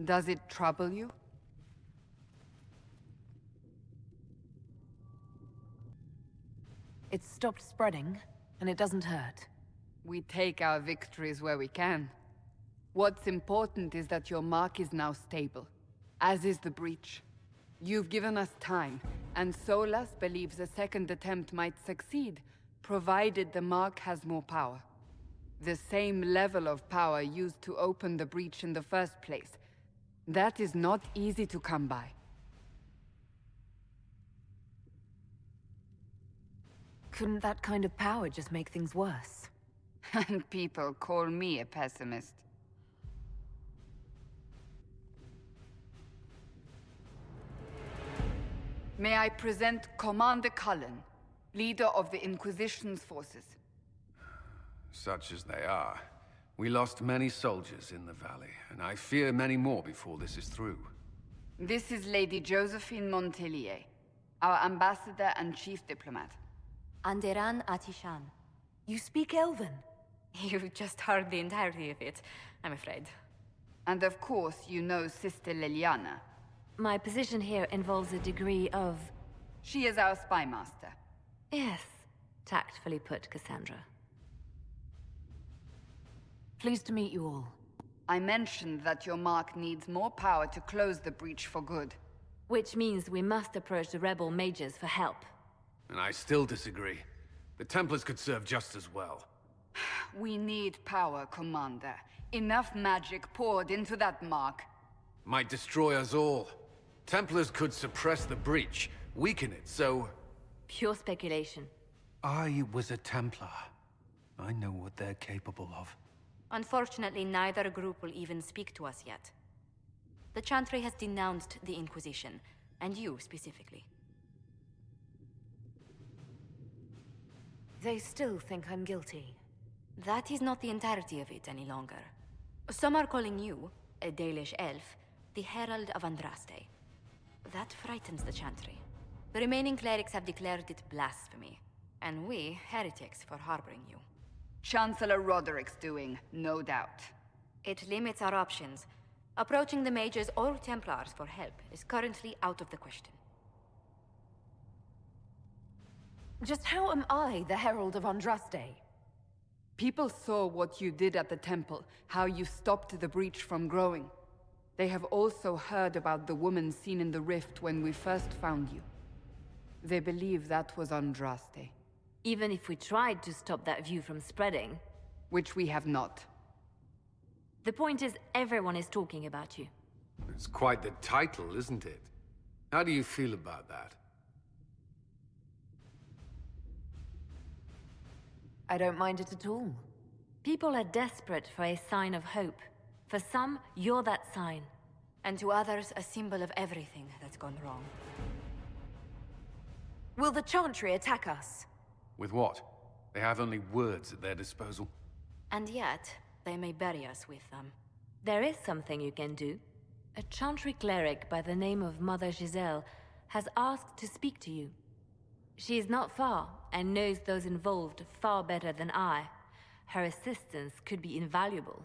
Does it trouble you? It's stopped spreading, and it doesn't hurt. We take our victories where we can. What's important is that your mark is now stable, as is the breach. You've given us time, and Solas believes a second attempt might succeed, provided the mark has more power. The same level of power used to open the breach in the first place. That is not easy to come by. Couldn't that kind of power just make things worse? And people call me a pessimist. May I present Commander Cullen, leader of the Inquisition's forces. Such as they are. We lost many soldiers in the valley, and I fear many more before this is through. This is Lady Josephine Montelier, our ambassador and chief diplomat. Anderan Atishan. You speak Elven? You just heard the entirety of it, I'm afraid. And of course, you know Sister Liliana. My position here involves a degree of... She is our spy master. Yes, tactfully put, Cassandra. Pleased to meet you all. I mentioned that your mark needs more power to close the breach for good. Which means we must approach the rebel mages for help. And I still disagree. The Templars could serve just as well. We need power, Commander. Enough magic poured into that mark. Might destroy us all. Templars could suppress the breach, weaken it, so... Pure speculation. I was a Templar. I know what they're capable of. Unfortunately, neither group will even speak to us yet. The Chantry has denounced the Inquisition, and you specifically. They still think I'm guilty. That is not the entirety of it any longer. Some are calling you, a Dalish elf, the Herald of Andraste. That frightens the Chantry. The remaining clerics have declared it blasphemy, and we, heretics, for harboring you. Chancellor Roderick's doing, no doubt. It limits our options. Approaching the mages or Templars for help is currently out of the question. Just how am I the Herald of Andraste? People saw what you did at the temple, how you stopped the breach from growing. They have also heard about the woman seen in the rift when we first found you. They believe that was Andraste. Even if we tried to stop that view from spreading... Which we have not. The point is, everyone is talking about you. It's quite the title, isn't it? How do you feel about that? I don't mind it at all. People are desperate for a sign of hope. For some, you're that sign. And to others, a symbol of everything that's gone wrong. Will the Chantry attack us? With what? They have only words at their disposal. And yet, they may bury us with them. There is something you can do. A Chantry cleric by the name of Mother Giselle has asked to speak to you. She is not far, and knows those involved far better than I. Her assistance could be invaluable.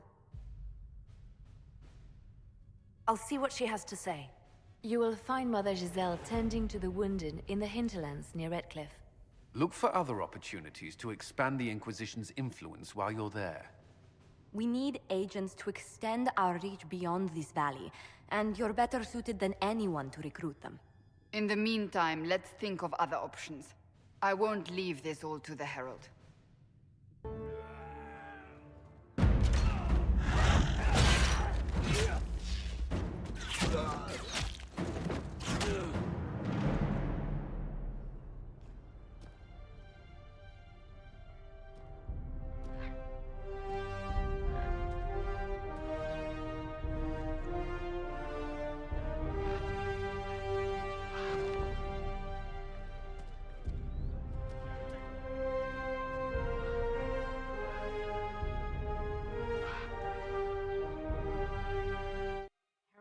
I'll see what she has to say. You will find Mother Giselle tending to the wounded in the hinterlands near Redcliffe. Look for other opportunities to expand the Inquisition's influence while you're there. We need agents to extend our reach beyond this valley, and you're better suited than anyone to recruit them. In the meantime, let's think of other options. I won't leave this all to the Herald.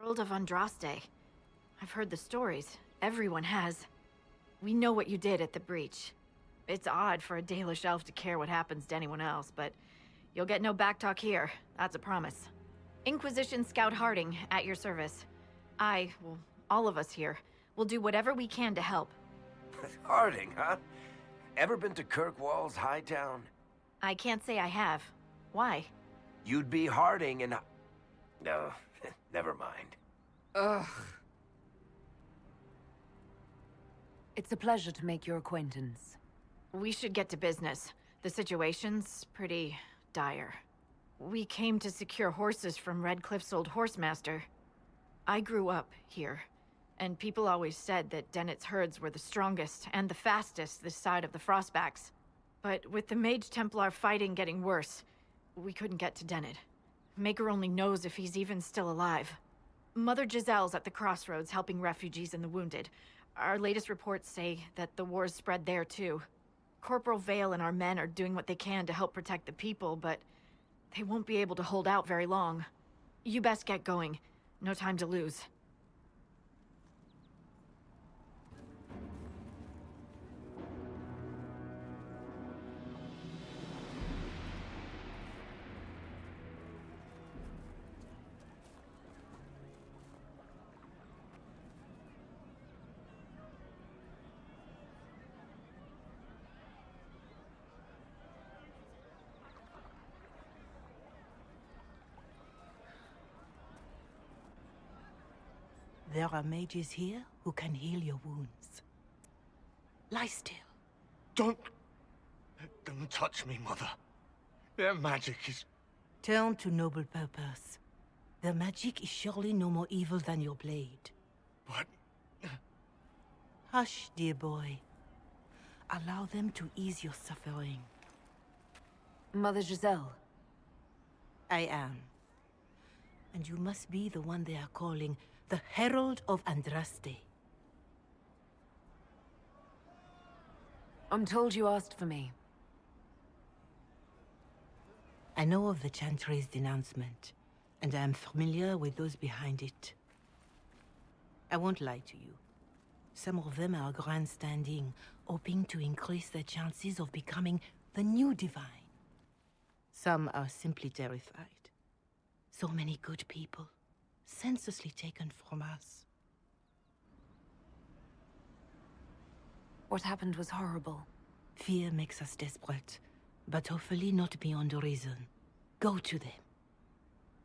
Herald of Andraste. I've heard the stories. Everyone has. We know what you did at the breach. It's odd for a Dalish elf to care what happens to anyone else, but you'll get no backtalk here. That's a promise. Inquisition Scout Harding, at your service. Well, all of us here, will do whatever we can to help. Harding, huh? Ever been to Kirkwall's Hightown? I can't say I have. Why? You'd be Harding and... No, never mind. Ugh. It's a pleasure to make your acquaintance. We should get to business. The situation's pretty dire. We came to secure horses from Redcliffe's old horsemaster. I grew up here, and people always said that Dennett's herds were the strongest and the fastest this side of the Frostbacks. But with the Mage Templar fighting getting worse, we couldn't get to Dennett. Maker only knows if he's even still alive. Mother Giselle's at the crossroads helping refugees and the wounded. Our latest reports say that the war's spread there too. Corporal Vale and our men are doing what they can to help protect the people, but they won't be able to hold out very long. You best get going. No time to lose. There are mages here who can heal your wounds. Lie still. Don't touch me, Mother. Their magic is... Turn to noble purpose. Their magic is surely no more evil than your blade. But... Hush, dear boy. Allow them to ease your suffering. Mother Giselle. I am. And you must be the one they are calling the Herald of Andraste. I'm told you asked for me. I know of the Chantry's denouncement, and I am familiar with those behind it. I won't lie to you. Some of them are grandstanding, hoping to increase their chances of becoming the new divine. Some are simply terrified. So many good people, senselessly taken from us. What happened was horrible. Fear makes us desperate, but hopefully not beyond reason. Go to them.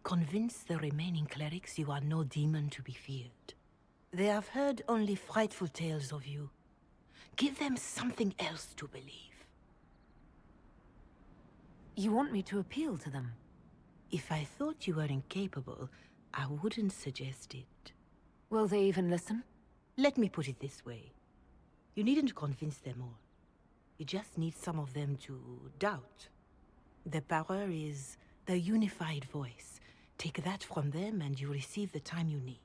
Convince the remaining clerics you are no demon to be feared. They have heard only frightful tales of you. Give them something else to believe. You want me to appeal to them? If I thought you were incapable, I wouldn't suggest it. Will they even listen? Let me put it this way. You needn't convince them all. You just need some of them to doubt. The power is the unified voice. Take that from them and you receive the time you need.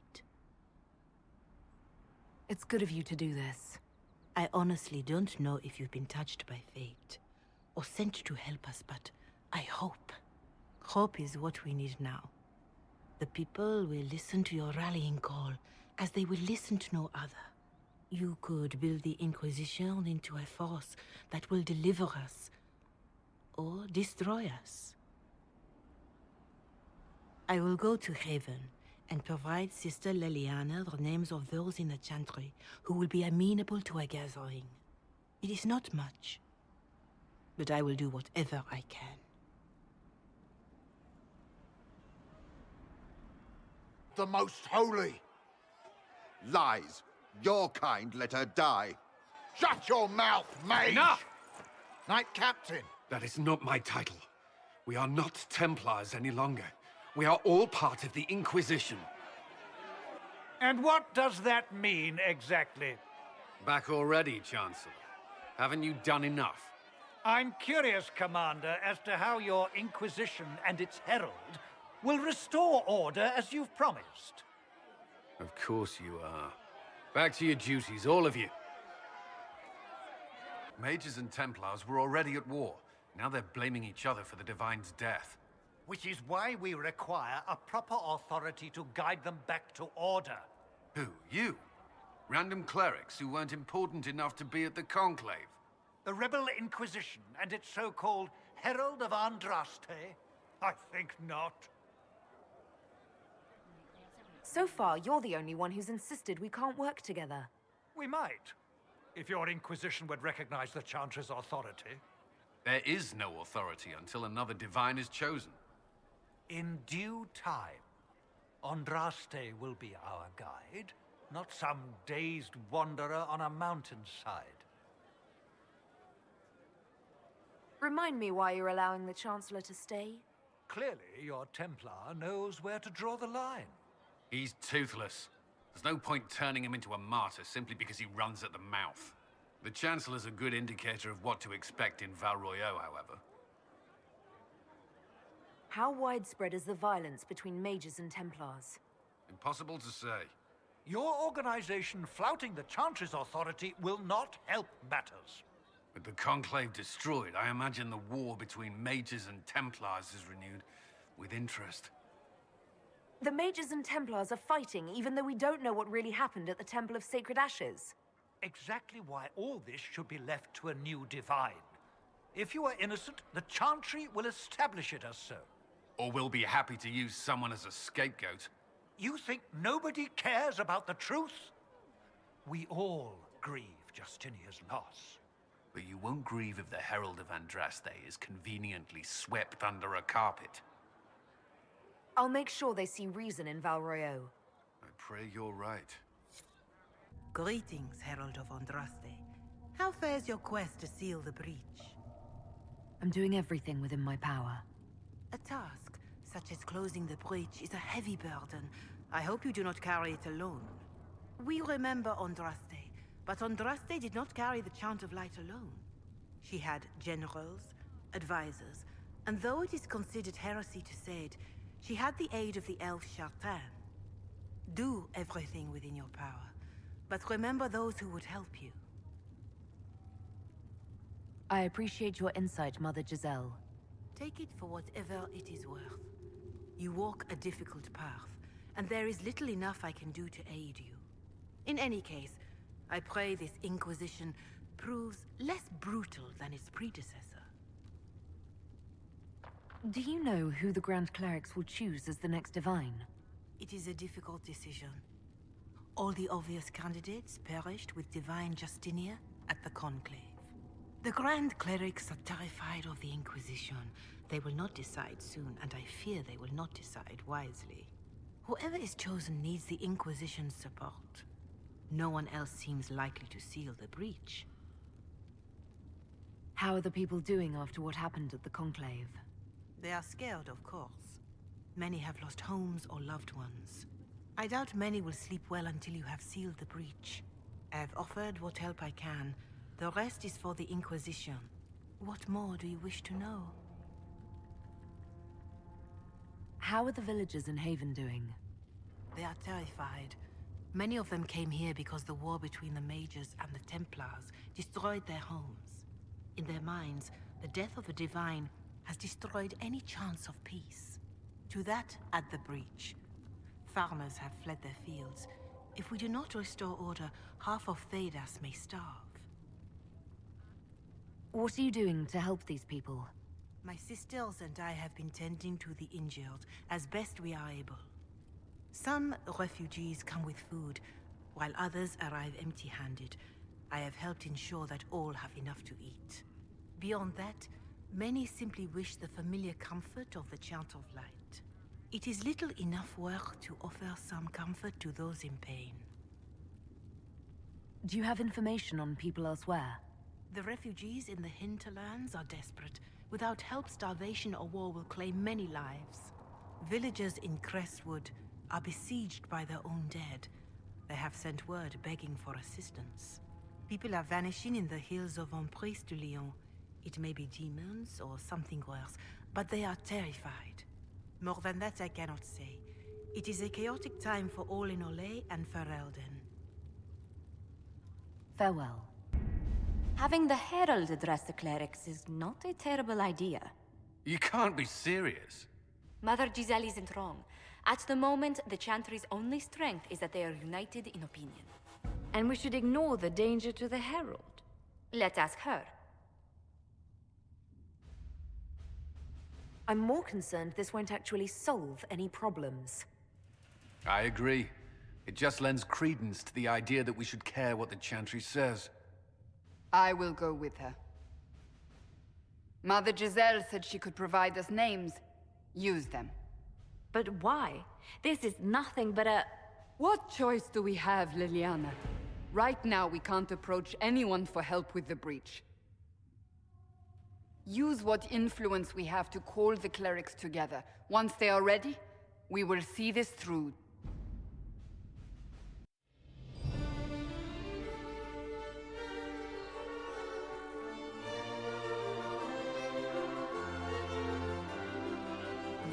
It's good of you to do this. I honestly don't know if you've been touched by fate, or sent to help us, but I hope. Hope is what we need now. The people will listen to your rallying call, as they will listen to no other. You could build the Inquisition into a force that will deliver us, or destroy us. I will go to Haven, and provide Sister Leliana the names of those in the Chantry who will be amenable to a gathering. It is not much, but I will do whatever I can. The most holy. Lies. Your kind let her die. Shut your mouth, mage! Enough! Knight Captain. That is not my title. We are not Templars any longer. We are all part of the Inquisition. And what does that mean, exactly? Back already, Chancellor. Haven't you done enough? I'm curious, Commander, as to how your Inquisition and its herald will restore order as you've promised. Of course you are. Back to your duties, all of you. Mages and Templars were already at war. Now they're blaming each other for the Divine's death. Which is why we require a proper authority to guide them back to order. Who? You? Random clerics who weren't important enough to be at the Conclave? The Rebel Inquisition and its so-called Herald of Andraste? I think not. So far, you're the only one who's insisted we can't work together. We might, if your Inquisition would recognize the Chantry's authority. There is no authority until another divine is chosen. In due time, Andraste will be our guide, not some dazed wanderer on a mountainside. Remind me why you're allowing the Chancellor to stay? Clearly, your Templar knows where to draw the line. He's toothless. There's no point turning him into a martyr simply because he runs at the mouth. The Chancellor's a good indicator of what to expect in Val Royeaux, however. How widespread is the violence between mages and Templars? Impossible to say. Your organization flouting the Chantry's authority will not help matters. With the Conclave destroyed, I imagine the war between mages and Templars is renewed with interest. The mages and Templars are fighting even though we don't know what really happened at the Temple of Sacred Ashes. Exactly why all this should be left to a new divine. If you are innocent, the Chantry will establish it as so. Or we'll be happy to use someone as a scapegoat. You think nobody cares about the truth? We all grieve Justinia's loss. But you won't grieve if the Herald of Andraste is conveniently swept under a carpet. I'll make sure they see reason in Val Royeaux. I pray you're right. Greetings, Herald of Andraste. How fares your quest to seal the breach? I'm doing everything within my power. A task, such as closing the breach, is a heavy burden. I hope you do not carry it alone. We remember Andraste, but Andraste did not carry the Chant of Light alone. She had generals, advisors, and though it is considered heresy to say it, she had the aid of the elf Chartan. Do everything within your power, but remember those who would help you. I appreciate your insight, Mother Giselle. Take it for whatever it is worth. You walk a difficult path, and there is little enough I can do to aid you. In any case, I pray this Inquisition proves less brutal than its predecessor. Do you know who the Grand Clerics will choose as the next divine? It is a difficult decision. All the obvious candidates perished with Divine Justinia at the Conclave. The Grand Clerics are terrified of the Inquisition. They will not decide soon, and I fear they will not decide wisely. Whoever is chosen needs the Inquisition's support. No one else seems likely to seal the breach. How are the people doing after what happened at the Conclave? They are scared, of course. Many have lost homes or loved ones. I doubt many will sleep well until you have sealed the breach. I have offered what help I can. The rest is for the Inquisition. What more do you wish to know? How are the villagers in Haven doing? They are terrified. Many of them came here because the war between the Mages and the Templars destroyed their homes. In their minds, the death of a divine has destroyed any chance of peace. To that, add the breach. Farmers have fled their fields. If we do not restore order, half of Thedas may starve. What are you doing to help these people? My sisters and I have been tending to the injured as best we are able. Some refugees come with food, while others arrive empty-handed. I have helped ensure that all have enough to eat. Beyond that, many simply wish the familiar comfort of the Chant of Light. It is little enough work to offer some comfort to those in pain. Do you have information on people elsewhere? The refugees in the hinterlands are desperate. Without help, starvation or war will claim many lives. Villagers in Crestwood are besieged by their own dead. They have sent word begging for assistance. People are vanishing in the hills of Emprise de Lyon. It may be demons or something worse, but they are terrified. More than that I cannot say. It is a chaotic time for all in Olay and Ferelden. Farewell. Having the Herald address the clerics is not a terrible idea. You can't be serious. Mother Giselle isn't wrong. At the moment, the Chantry's only strength is that they are united in opinion. And we should ignore the danger to the Herald. Let's ask her. I'm more concerned this won't actually solve any problems. I agree. It just lends credence to the idea that we should care what the Chantry says. I will go with her. Mother Giselle said she could provide us names. Use them. But why? This is nothing but a... What choice do we have, Liliana? Right now, we can't approach anyone for help with the breach. Use what influence we have to call the clerics together. Once they are ready, we will see this through.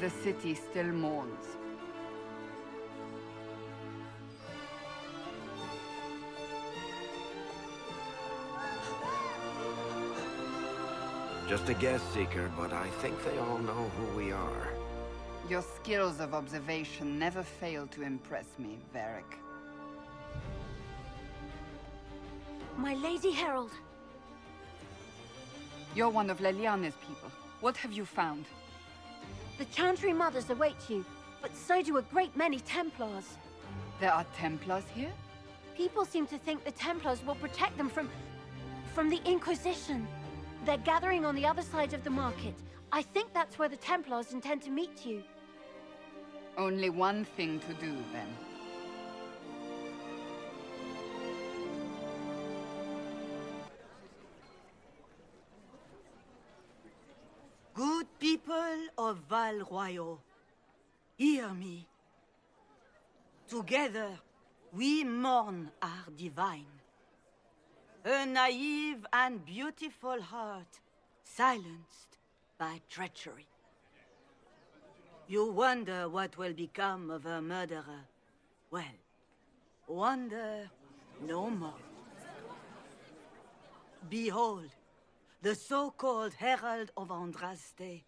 The city still mourns. Just a guess, Seeker, but I think they all know who we are. Your skills of observation never fail to impress me, Varric. My Lady Herald. You're one of Leliana's people. What have you found? The Chantry Mothers await you, but so do a great many Templars. There are Templars here? People seem to think the Templars will protect them from the Inquisition. They're gathering on the other side of the market. I think that's where the Templars intend to meet you. Only one thing to do, then. Good people of Val Royal, hear me. Together, we mourn our divine. A naive and beautiful heart, silenced by treachery. You wonder what will become of a murderer. Well, wonder no more. Behold, the so-called Herald of Andraste,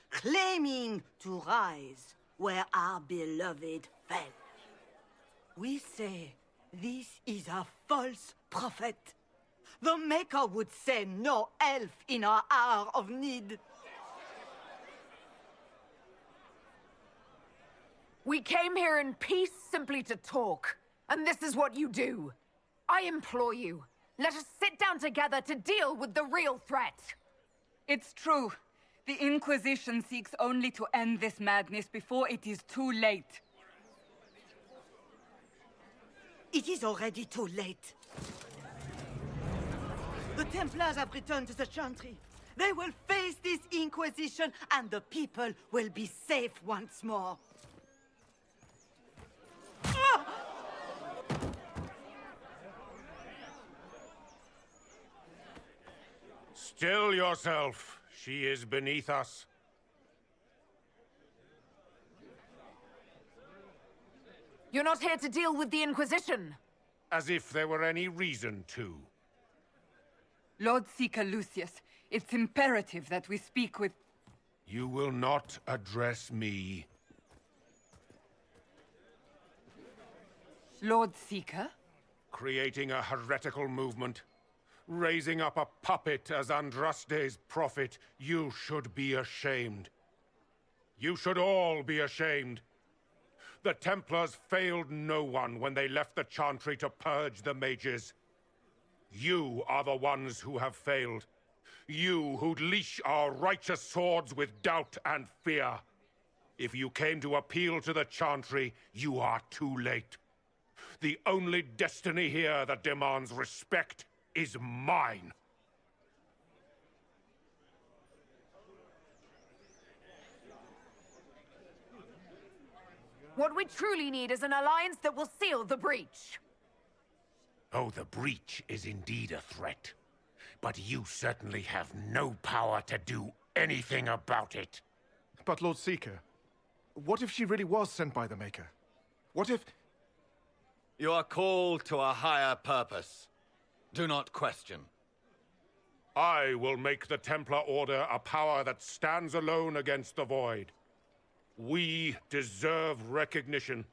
claiming to rise where our beloved fell. We say this is a false prophet. The Maker would send no elf in our hour of need. We came here in peace simply to talk, and this is what you do. I implore you, let us sit down together to deal with the real threat. It's true. The Inquisition seeks only to end this madness before it is too late. It is already too late. The Templars have returned to the Chantry. They will face this Inquisition, and the people will be safe once more. Still yourself. She is beneath us. You're not here to deal with the Inquisition. As if there were any reason to. Lord Seeker Lucius, it's imperative that we speak with... You will not address me. Lord Seeker? Creating a heretical movement. Raising up a puppet as Andraste's prophet. You should be ashamed. You should all be ashamed. The Templars failed no one when they left the Chantry to purge the mages. You are the ones who have failed. You who'd leash our righteous swords with doubt and fear. If you came to appeal to the Chantry, you are too late. The only destiny here that demands respect is mine. What we truly need is an alliance that will seal the breach. Oh, the breach is indeed a threat. But you certainly have no power to do anything about it. But Lord Seeker, what if she really was sent by the Maker? What if... You are called to a higher purpose. Do not question. I will make the Templar Order a power that stands alone against the Void. We deserve recognition.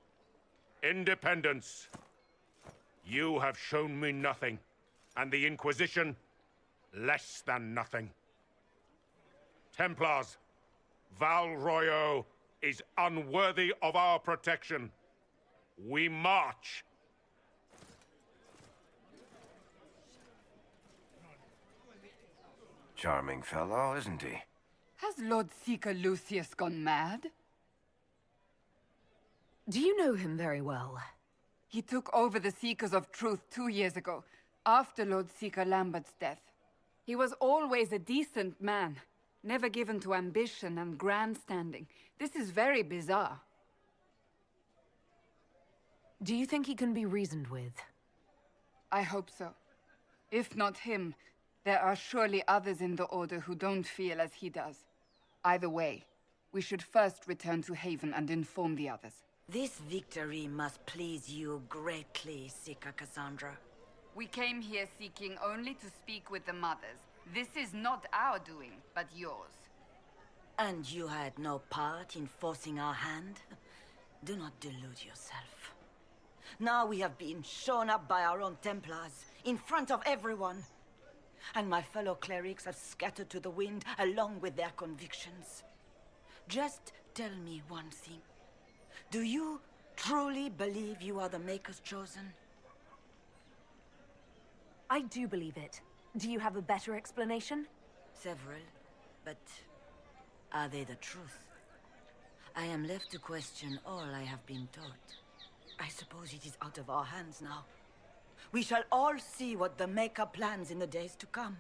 Independence. You have shown me nothing, and the Inquisition, less than nothing. Templars, Val Royal is unworthy of our protection. We march! Charming fellow, isn't he? Has Lord Seeker Lucius gone mad? Do you know him very well? He took over the Seekers of Truth 2 years ago, after Lord Seeker Lambert's death. He was always a decent man, never given to ambition and grandstanding. This is very bizarre. Do you think he can be reasoned with? I hope so. If not him, there are surely others in the Order who don't feel as he does. Either way, we should first return to Haven and inform the others. This victory must please you greatly, Seeker Cassandra. We came here seeking only to speak with the mothers. This is not our doing, but yours. And you had no part in forcing our hand? Do not delude yourself. Now we have been shown up by our own Templars, in front of everyone. And my fellow clerics have scattered to the wind along with their convictions. Just tell me one thing. Do you truly believe you are the Maker's chosen? I do believe it. Do you have a better explanation? Several, but are they the truth? I am left to question all I have been taught. I suppose it is out of our hands now. We shall all see what the Maker plans in the days to come.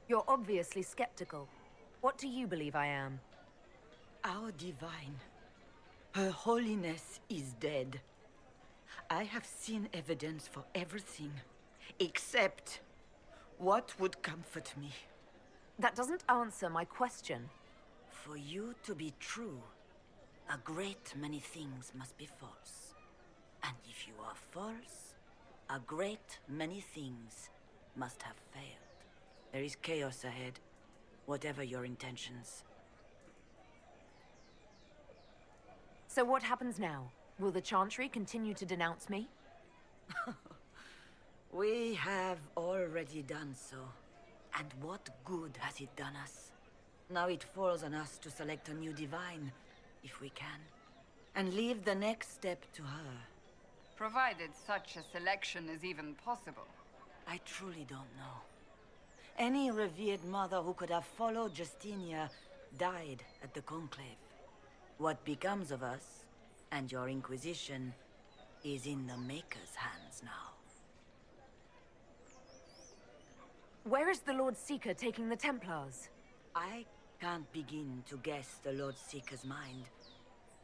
You're obviously skeptical. What do you believe I am? Our Divine. Her Holiness is dead. I have seen evidence for everything, except what would comfort me. That doesn't answer my question. For you to be true, a great many things must be false. And if you are false, a great many things must have failed. There is chaos ahead, whatever your intentions. So what happens now? Will the Chantry continue to denounce me? We have already done so. And what good has it done us? Now it falls on us to select a new Divine, if we can. And leave the next step to her. Provided such a selection is even possible. I truly don't know. Any revered mother who could have followed Justinia died at the Conclave. What becomes of us, and your Inquisition, is in the Maker's hands now. Where is the Lord Seeker taking the Templars? I can't begin to guess the Lord Seeker's mind.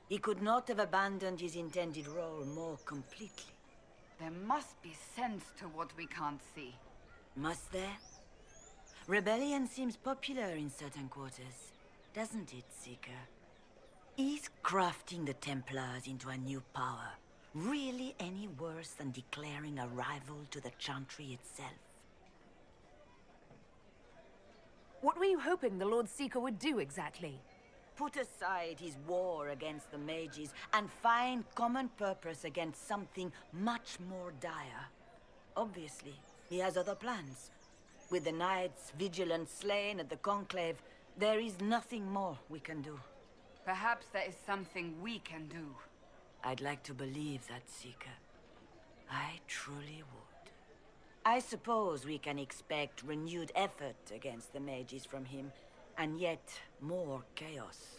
He could not have abandoned his intended role more completely. There must be sense to what we can't see. Must there? Rebellion seems popular in certain quarters, doesn't it, Seeker? Is crafting the Templars into a new power really any worse than declaring a rival to the Chantry itself? What were you hoping the Lord Seeker would do exactly? Put aside his war against the mages and find common purpose against something much more dire. Obviously, he has other plans. With the knights vigilant slain at the Conclave, there is nothing more we can do. Perhaps there is something we can do. I'd like to believe that, Seeker. I truly would. I suppose we can expect renewed effort against the mages from him, and yet more chaos.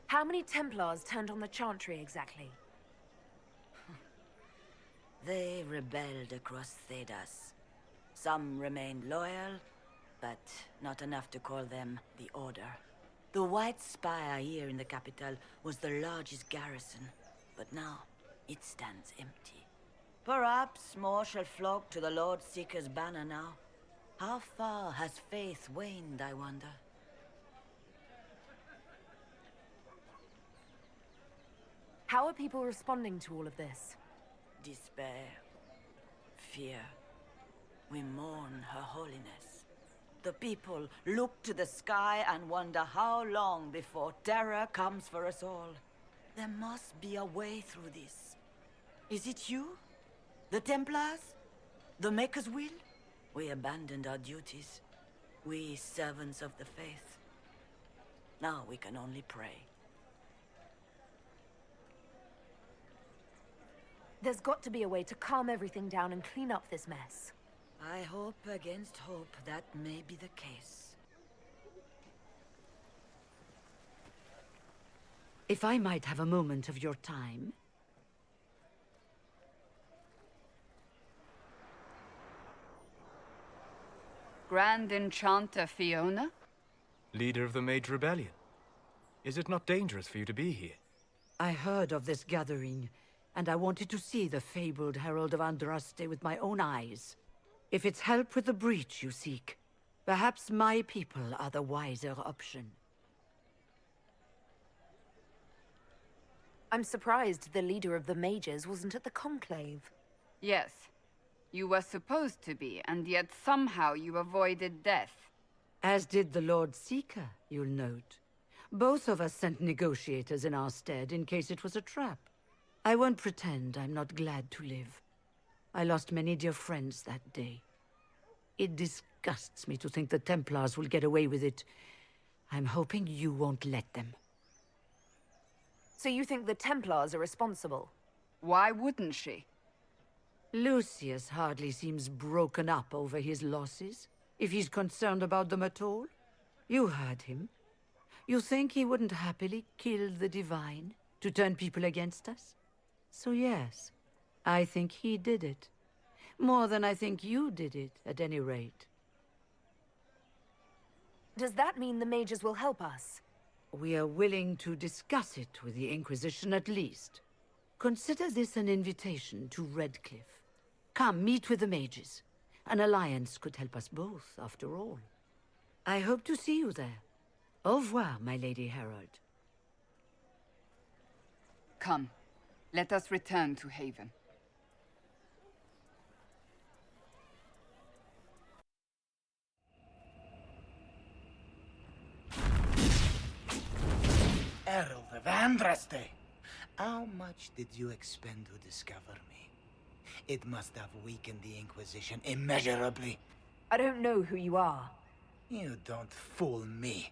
How many Templars turned on the Chantry exactly? They rebelled across Thedas. Some remained loyal, but not enough to call them the Order. The White Spire here in the capital was the largest garrison, but now it stands empty. Perhaps more shall flock to the Lord Seeker's banner now. How far has faith waned, I wonder? How are people responding to all of this? Despair. Fear. We mourn Her Holiness. The people look to the sky and wonder how long before terror comes for us all. There must be a way through this. Is it you? The Templars? The Maker's will? We abandoned our duties. We servants of the faith. Now we can only pray. There's got to be a way to calm everything down and clean up this mess. I hope against hope that may be the case. If I might have a moment of your time. Grand Enchanter Fiona? Leader of the Mage Rebellion. Is it not dangerous for you to be here? I heard of this gathering, and I wanted to see the fabled Herald of Andraste with my own eyes. If it's help with the breach you seek, perhaps my people are the wiser option. I'm surprised the leader of the mages wasn't at the conclave. Yes. You were supposed to be, and yet somehow you avoided death. As did the Lord Seeker, you'll note. Both of us sent negotiators in our stead in case it was a trap. I won't pretend I'm not glad to live. I lost many dear friends that day. It disgusts me to think the Templars will get away with it. I'm hoping you won't let them. So you think the Templars are responsible? Why wouldn't she? Lucius hardly seems broken up over his losses, if he's concerned about them at all. You heard him. You think he wouldn't happily kill the Divine to turn people against us? So yes, I think he did it. More than I think you did it, at any rate. Does that mean the mages will help us? We are willing to discuss it with the Inquisition at least. Consider this an invitation to Redcliffe. Come, meet with the mages. An alliance could help us both, after all. I hope to see you there. Au revoir, my Lady Herald. Come, let us return to Haven. Herald of Andraste! How much did you expend to discover me? It must have weakened the Inquisition immeasurably. I don't know who you are. You don't fool me.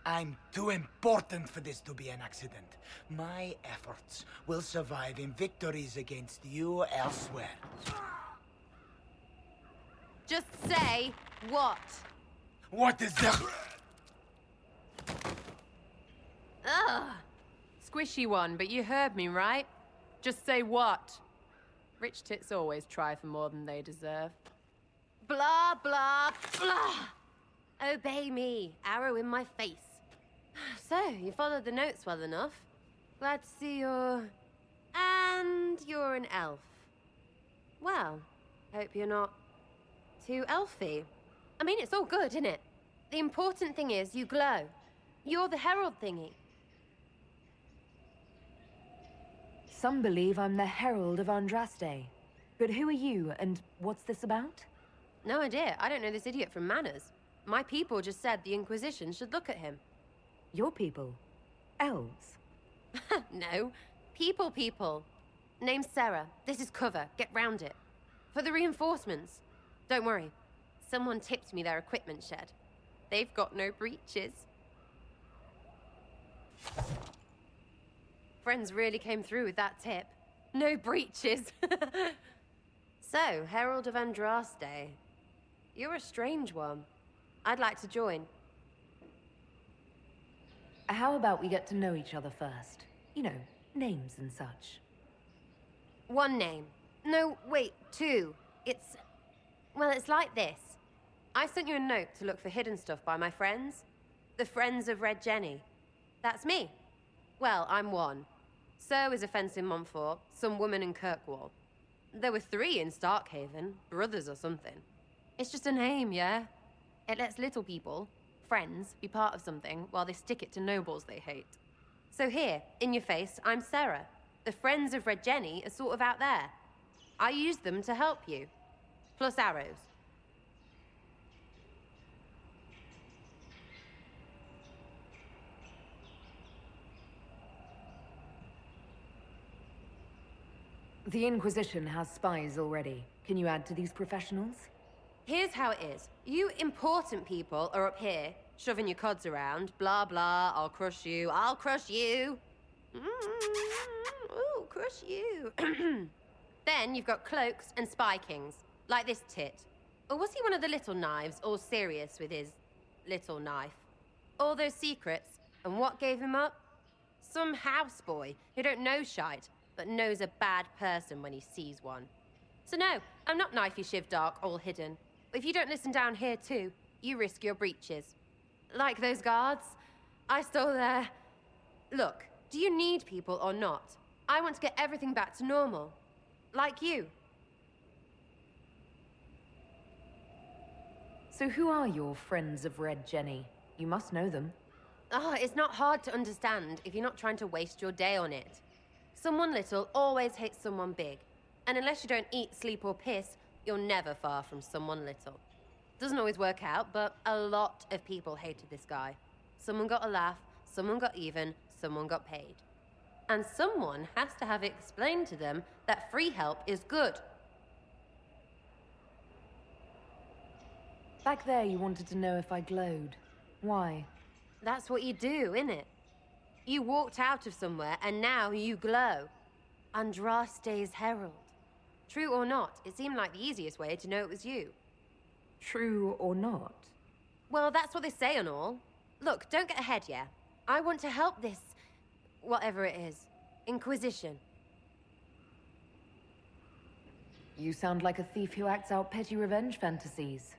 I'm too important for this to be an accident. My efforts will survive in victories against you elsewhere. Just say what? What is that? Ugh. Squishy one, but you heard me, right? Just say what? Rich tits always try for more than they deserve. Blah, blah, blah! Obey me. Arrow in my face. So, you followed the notes well enough. Glad to see you're... And you're an elf. Well, hope you're not too elfy. I mean, it's all good, isn't it? The important thing is you glow. You're the herald thingy. Some believe I'm the Herald of Andraste. But who are you, and what's this about? No idea. I don't know this idiot from Manners. My people just said the Inquisition should look at him. Your people? Elves? No. People. Name's Sarah. This is cover. Get round it. For the reinforcements. Don't worry. Someone tipped me their equipment shed. They've got no breaches. Friends really came through with that tip. No breaches. So, Herald of Andraste. You're a strange one. I'd like to join. How about we get to know each other first? You know, names and such. One name. No, wait, two. Well, it's like this. I sent you a note to look for hidden stuff by my friends. The Friends of Red Jenny. That's me. Well, I'm one. So is a fence in Montfort, some woman in Kirkwall. There were 3 in Starkhaven, brothers or something. It's just a name, yeah? It lets little people, friends, be part of something while they stick it to nobles they hate. So here, in your face, I'm Sarah. The Friends of Red Jenny are sort of out there. I use them to help you. Plus arrows. The Inquisition has spies already. Can you add to these professionals? Here's how it is. You important people are up here, shoving your cods around. Blah, blah, I'll crush you, I'll crush you. Ooh, crush you. Then you've got cloaks and spy kings, like this tit. Or was he one of the little knives, all serious with his little knife? All those secrets, and what gave him up? Some houseboy who don't know shite, but knows a bad person when he sees one. So no, I'm not knifey shiv dark, all hidden. If you don't listen down here too, you risk your breeches. Like those guards, I stole their... Look, do you need people or not? I want to get everything back to normal. Like you. So who are your friends of Red Jenny? You must know them. Oh, it's not hard to understand if you're not trying to waste your day on it. Someone little always hates someone big. And unless you don't eat, sleep, or piss, you're never far from someone little. Doesn't always work out, but a lot of people hated this guy. Someone got a laugh, someone got even, someone got paid. And someone has to have explained to them that free help is good. Back there you wanted to know if I glowed. Why? That's what you do, innit? You walked out of somewhere and now you glow. Andraste's herald. True or not, it seemed like the easiest way to know it was you. True or not? Well, that's what they say and all. Look, don't get ahead, yeah? I want to help this... whatever it is. Inquisition. You sound like a thief who acts out petty revenge fantasies.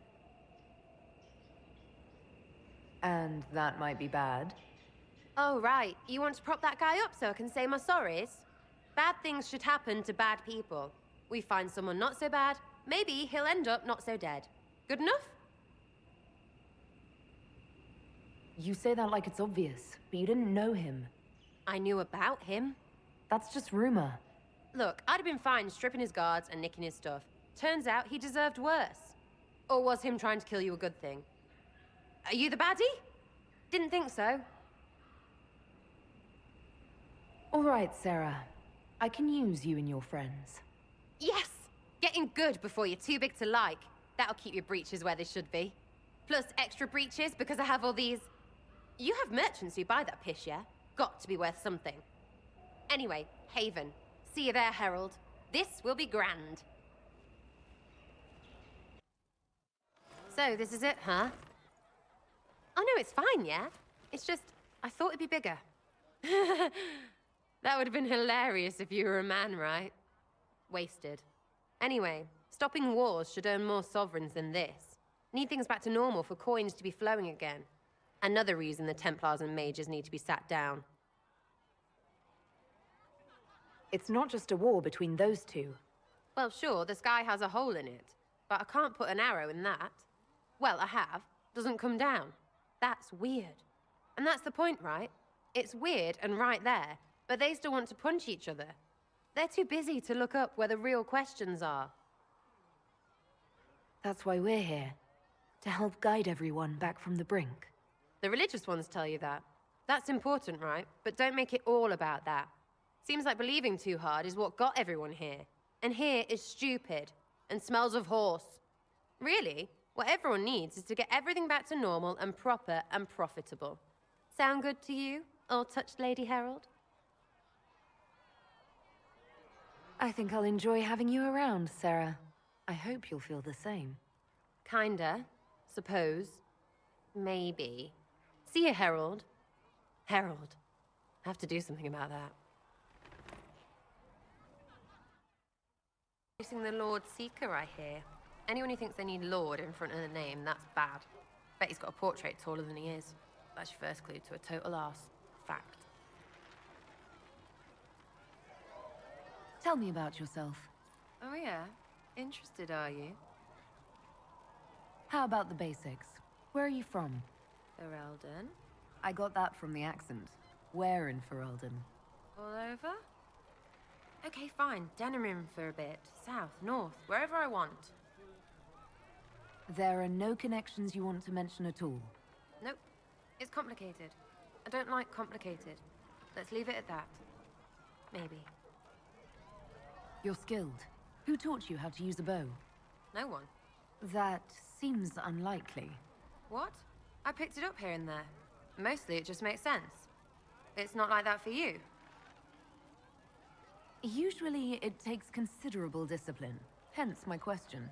And that might be bad. Oh, right. You want to prop that guy up so I can say my sorries? Bad things should happen to bad people. We find someone not so bad, maybe he'll end up not so dead. Good enough? You say that like it's obvious, but you didn't know him. I knew about him. That's just rumor. Look, I'd have been fine stripping his guards and nicking his stuff. Turns out he deserved worse. Or was him trying to kill you a good thing? Are you the baddie? Didn't think so. All right, Sarah. I can use you and your friends. Yes! Getting good before you're too big to like. That'll keep your breeches where they should be. Plus extra breeches because I have all these... You have merchants who buy that piss, yeah? Got to be worth something. Anyway, Haven. See you there, Herald. This will be grand. So, this is it, huh? Oh no, it's fine, yeah? It's just, I thought it'd be bigger. That would have been hilarious if you were a man, right? Wasted. Anyway, stopping wars should earn more sovereigns than this. Need things back to normal for coins to be flowing again. Another reason the Templars and mages need to be sat down. It's not just a war between those two. Well, sure, the sky has a hole in it. But I can't put an arrow in that. Well, I have. Doesn't come down. That's weird. And that's the point, right? It's weird and right there, but they still want to punch each other. They're too busy to look up where the real questions are. That's why we're here. To help guide everyone back from the brink. The religious ones tell you that. That's important, right? But don't make it all about that. Seems like believing too hard is what got everyone here. And here is stupid and smells of horse. Really, what everyone needs is to get everything back to normal and proper and profitable. Sound good to you, all-touched Lady Herald? I think I'll enjoy having you around, Sarah. I hope you'll feel the same. Kinda. Suppose. Maybe. See you, Herald. Herald. Have to do something about that. Facing the Lord Seeker, I hear. Anyone who thinks they need Lord in front of the name, that's bad. Bet he's got a portrait taller than he is. That's your first clue to a total arse. Fact. Tell me about yourself. Oh yeah? Interested, are you? How about the basics? Where are you from? Ferelden? I got that from the accent. Where in Ferelden? All over? Okay, fine. Denerim for a bit. South, north, wherever I want. There are no connections you want to mention at all? Nope. It's complicated. I don't like complicated. Let's leave it at that. Maybe. You're skilled. Who taught you how to use a bow? No one. That seems unlikely. What? I picked it up here and there. Mostly it just makes sense. It's not like that for you. Usually it takes considerable discipline. Hence my question.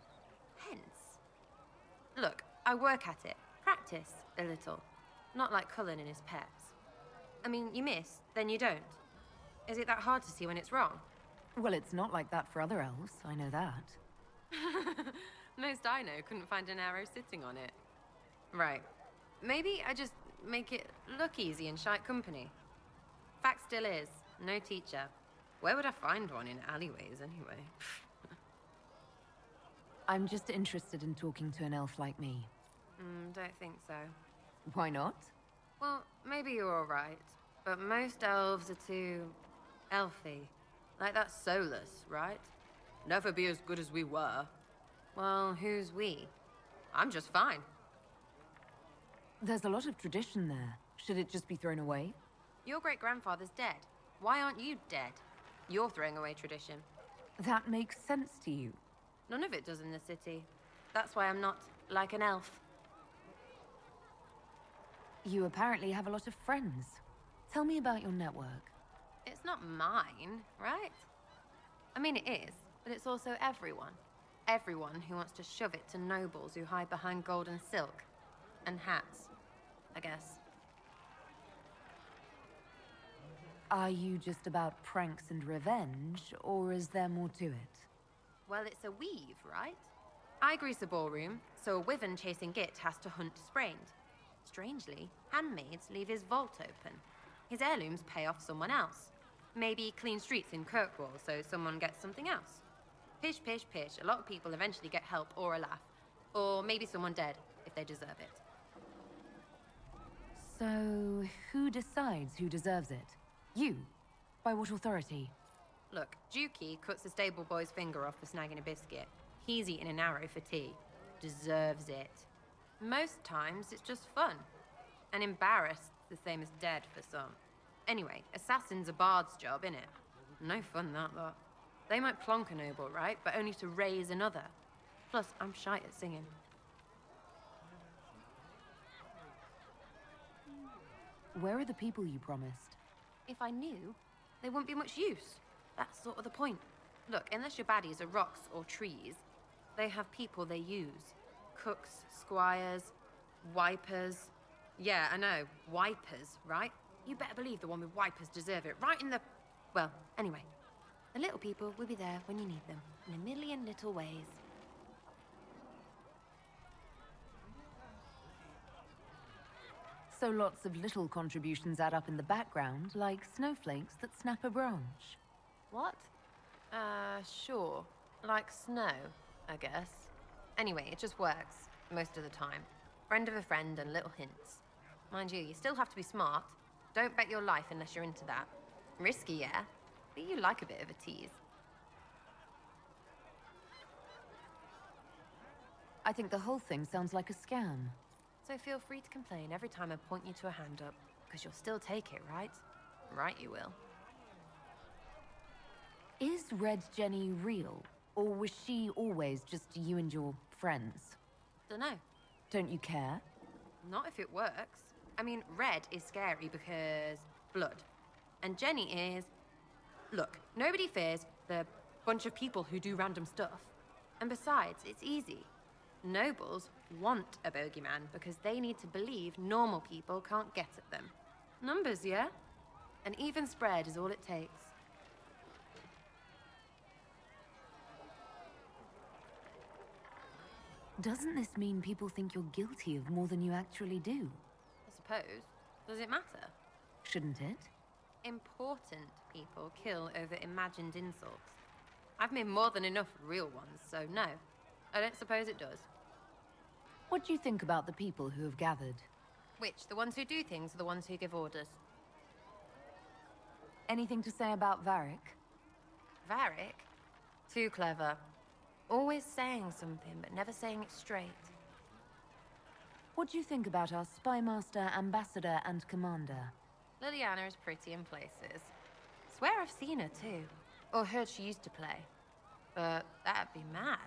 Hence? Look, I work at it. Practice a little. Not like Cullen and his pets. I mean, you miss, then you don't. Is it that hard to see when it's wrong? Well, it's not like that for other elves, I know that. Most I know couldn't find an arrow sitting on it. Right. Maybe I just make it look easy in shite company. Fact still is, no teacher. Where would I find one in alleyways anyway? I'm just interested in talking to an elf like me. Don't think so. Why not? Well, maybe you're alright, but most elves are too... elfy. Like that soulless, right? Never be as good as we were. Well, who's we? I'm just fine. There's a lot of tradition there. Should it just be thrown away? Your great-grandfather's dead. Why aren't you dead? You're throwing away tradition. That makes sense to you. None of it does in the city. That's why I'm not like an elf. You apparently have a lot of friends. Tell me about your network. It's not mine, right? I mean, it is, but it's also everyone. Everyone who wants to shove it to nobles who hide behind gold and silk. And hats, I guess. Are you just about pranks and revenge, or is there more to it? Well, it's a weave, right? I grease a ballroom, so a wyvern chasing Git has to hunt sprained. Strangely, handmaids leave his vault open. His heirlooms pay off someone else. Maybe clean streets in Kirkwall, so someone gets something else. Pish, pish, pish. A lot of people eventually get help or a laugh. Or maybe someone dead, if they deserve it. So, who decides who deserves it? You? By what authority? Look, Dukey cuts the stable boy's finger off for snagging a biscuit. He's eating an arrow for tea. Deserves it. Most times, it's just fun. And embarrassed, the same as dead for some. Anyway, assassin's a bard's job, innit? No fun, that lot. They might plonk a noble, right? But only to raise another. Plus, I'm shy at singing. Where are the people you promised? If I knew, they wouldn't be much use. That's sort of the point. Look, unless your baddies are rocks or trees, they have people they use. Cooks, squires, wipers. Yeah, I know, wipers, right? You better believe the one with wipers deserve it, right in the... Well, anyway. The little people will be there when you need them, in a million little ways. So lots of little contributions add up in the background, like snowflakes that snap a branch. What? Sure. Like snow, I guess. Anyway, it just works, most of the time. Friend of a friend and little hints. Mind you still have to be smart. Don't bet your life unless you're into that. Risky, yeah, but you like a bit of a tease. I think the whole thing sounds like a scam. So feel free to complain every time I point you to a hand up, because you'll still take it, right? Right you will. Is Red Jenny real? Or was she always just you and your friends? Dunno. Don't you care? Not if it works. I mean, Red is scary because blood. And Jenny is... Look, nobody fears the bunch of people who do random stuff. And besides, it's easy. Nobles want a bogeyman because they need to believe normal people can't get at them. Numbers, yeah? An even spread is all it takes. Doesn't this mean people think you're guilty of more than you actually do? I suppose. Does it matter? Shouldn't it? Important people kill over imagined insults. I've made more than enough real ones, so no. I don't suppose it does. What do you think about the people who have gathered? Which, the ones who do things or the ones who give orders? Anything to say about Varric? Varric? Too clever. Always saying something, but never saying it straight. What do you think about our spymaster, ambassador, and commander? Liliana is pretty in places. Swear I've seen her too. Or heard she used to play. But that'd be mad.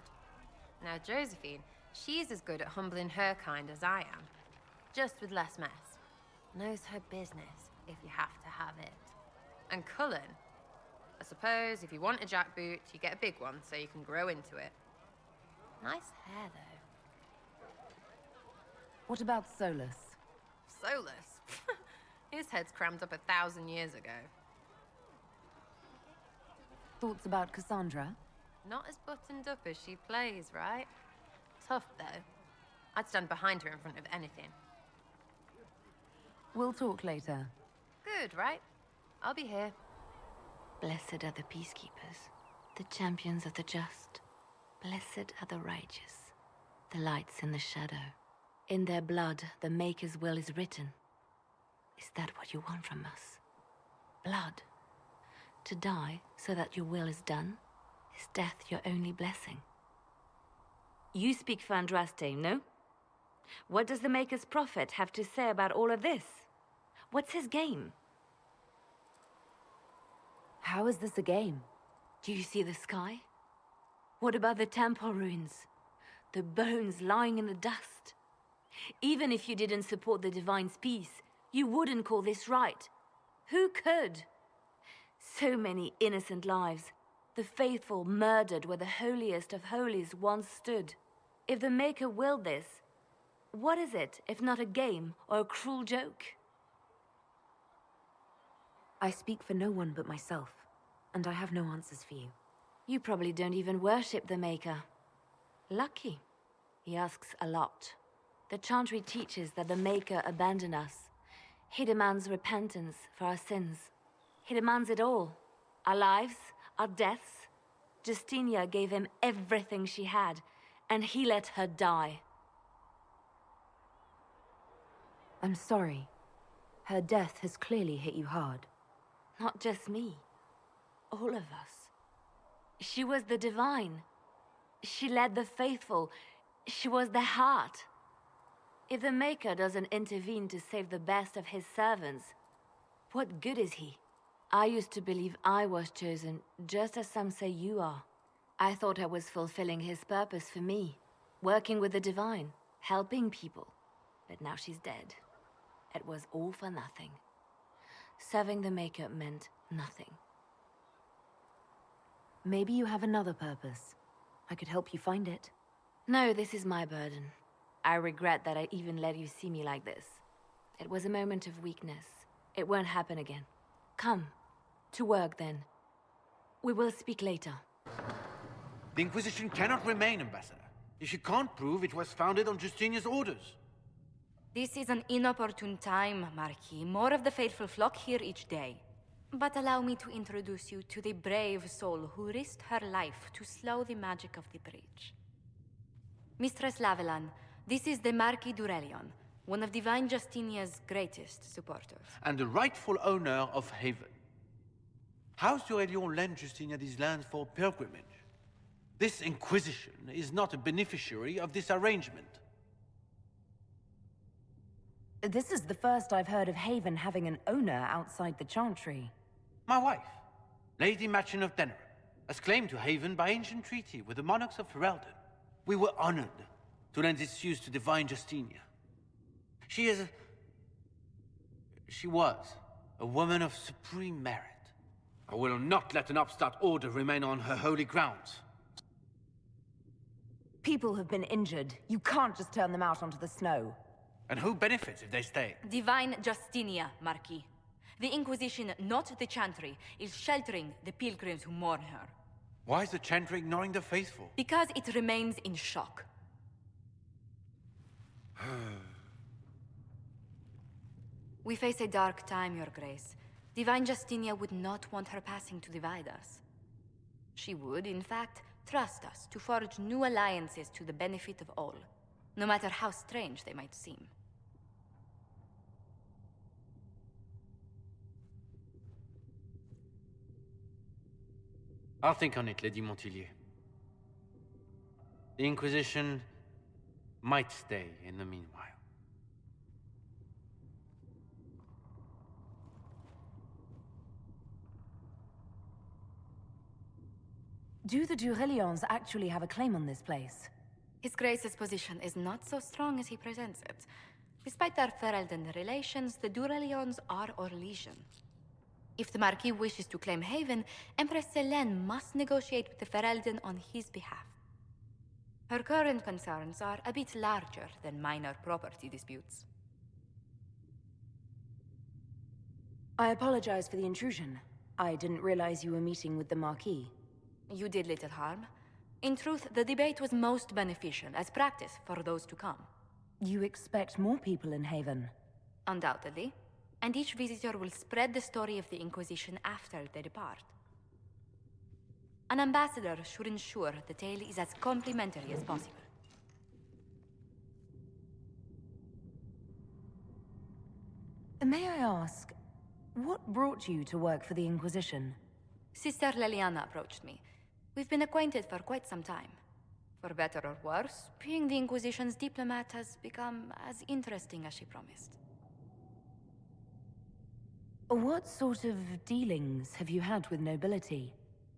Now Josephine, She's as good at humbling her kind as I am. Just with less mess. Knows her business, if you have to have it. And Cullen, I suppose if you want a jackboot, you get a big one so you can grow into it. Nice hair, though. What about Solus? Solus? His head's crammed up 1,000 years ago. Thoughts about Cassandra? Not as buttoned up as she plays, right? Tough, though. I'd stand behind her in front of anything. We'll talk later. Good, right? I'll be here. Blessed are the peacekeepers, the champions of the just. Blessed are the righteous, the lights in the shadow. In their blood, the Maker's will is written. Is that what you want from us? Blood? To die so that your will is done? Is death your only blessing? You speak for Andraste, no? What does the Maker's prophet have to say about all of this? What's his game? How is this a game? Do you see the sky? What about the temple ruins? The bones lying in the dust? Even if you didn't support the Divine's peace, you wouldn't call this right. Who could? So many innocent lives. The faithful murdered where the holiest of holies once stood. If the Maker willed this, what is it if not a game or a cruel joke? I speak for no one but myself, and I have no answers for you. You probably don't even worship the Maker. Lucky. He asks a lot. The Chantry teaches that the Maker abandoned us. He demands repentance for our sins. He demands it all. Our lives, our deaths. Justinia gave him everything she had, and he let her die. I'm sorry. Her death has clearly hit you hard. Not just me. All of us. She was the Divine. She led the faithful. She was their heart. If the Maker doesn't intervene to save the best of his servants, what good is he? I used to believe I was chosen, just as some say you are. I thought I was fulfilling his purpose for me, working with the Divine, helping people. But now she's dead. It was all for nothing. Serving the Maker meant nothing. Maybe you have another purpose. I could help you find it. No, this is my burden. I regret that I even let you see me like this. It was a moment of weakness. It won't happen again. Come. To work, then. We will speak later. The Inquisition cannot remain, Ambassador, if you can't prove it was founded on Justinia's orders. This is an inopportune time, Marquis. More of the faithful flock here each day. But allow me to introduce you to the brave soul who risked her life to slow the magic of the breach. Mistress Lavelan, this is the Marquis Durelion, one of Divine Justinia's greatest supporters. And the rightful owner of Haven. House Durelion lent Justinia these lands for pilgrimage. This Inquisition is not a beneficiary of this arrangement. This is the first I've heard of Haven having an owner outside the Chantry. My wife, Lady Machin of Denerim, has claimed to Haven by ancient treaty with the monarchs of Ferelden. We were honored to lend its use to Divine Justinia. She was a woman of supreme merit. I will not let an upstart order remain on her holy grounds. People have been injured. You can't just turn them out onto the snow. And who benefits if they stay? Divine Justinia, Marquis. The Inquisition, not the Chantry, is sheltering the pilgrims who mourn her. Why is the Chantry ignoring the faithful? Because it remains in shock. We face a dark time, Your Grace. Divine Justinia would not want her passing to divide us. She would, in fact, trust us to forge new alliances to the benefit of all, no matter how strange they might seem. I'll think on it, Lady Montillier. The Inquisition might stay in the meanwhile. Do the Durelions actually have a claim on this place? His Grace's position is not so strong as he presents it. Despite their Ferelden relations, the Duralions are our legion. If the Marquis wishes to claim Haven, Empress Selene must negotiate with the Ferelden on his behalf. Her current concerns are a bit larger than minor property disputes. I apologize for the intrusion. I didn't realize you were meeting with the Marquis. You did little harm. In truth, the debate was most beneficial as practice for those to come. You expect more people in Haven? Undoubtedly. And each visitor will spread the story of the Inquisition after they depart. An ambassador should ensure the tale is as complimentary as possible. May I ask, what brought you to work for the Inquisition? Sister Leliana approached me. We've been acquainted for quite some time. For better or worse, being the Inquisition's diplomat has become as interesting as she promised. What sort of dealings have you had with nobility?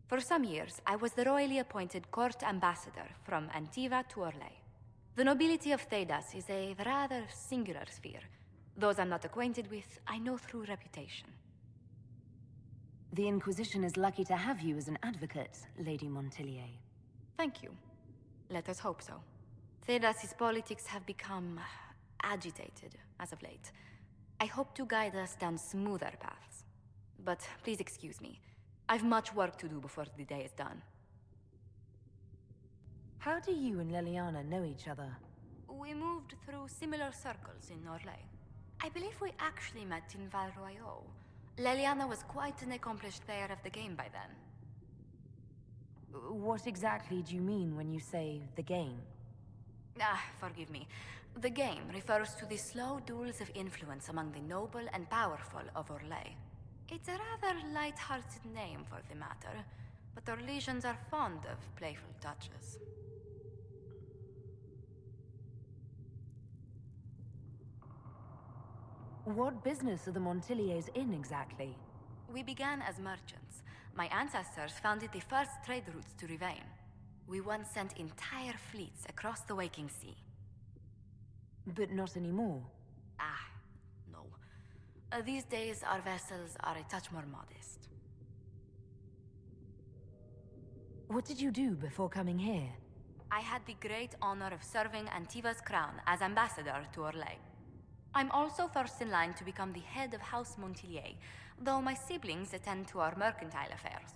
For some years, I was the royally appointed court ambassador from Antiva to Orlais. The nobility of Thedas is a rather singular sphere. Those I'm not acquainted with, I know through reputation. The Inquisition is lucky to have you as an advocate, Lady Montillier. Thank you. Let us hope so. Thedas' politics have become agitated as of late. I hope to guide us down smoother paths. But please excuse me. I've much work to do before the day is done. How do you and Leliana know each other? We moved through similar circles in Orlais. I believe we actually met in Val Royeaux. Leliana was quite an accomplished player of the game by then. What exactly do you mean when you say the game? Forgive me. The game refers to the slow duels of influence among the noble and powerful of Orlais. It's a rather light-hearted name for the matter, but our legions are fond of playful touches. What business are the Montilliers in exactly? We began as merchants. My ancestors founded the first trade routes to Rivain. We once sent entire fleets across the Waking Sea. But not anymore. No. These days, our vessels are a touch more modest. What did you do before coming here? I had the great honor of serving Antiva's crown as ambassador to Orlais. I'm also first in line to become the head of House Montillier, though my siblings attend to our mercantile affairs.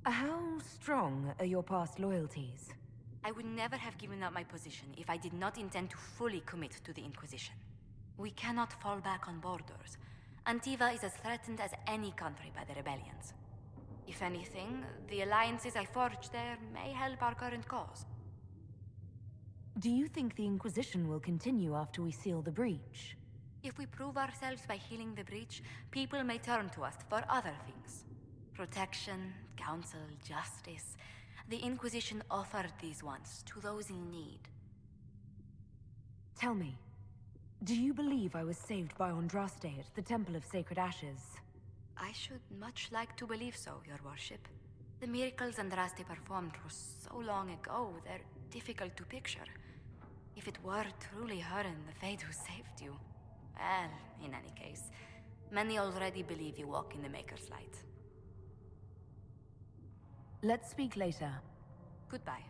How strong are your past loyalties? I would never have given up my position if I did not intend to fully commit to the Inquisition. We cannot fall back on borders. Antiva is as threatened as any country by the rebellions. If anything, the alliances I forged there may help our current cause. Do you think the Inquisition will continue after we seal the breach? If we prove ourselves by healing the breach, people may turn to us for other things. Protection, counsel, justice. The Inquisition offered these once to those in need. Tell me, do you believe I was saved by Andraste at the Temple of Sacred Ashes? I should much like to believe so, Your Worship. The miracles Andraste performed were so long ago, they're difficult to picture. If it were truly her and the Fade who saved you... Well, in any case, many already believe you walk in the Maker's light. Let's speak later. Goodbye.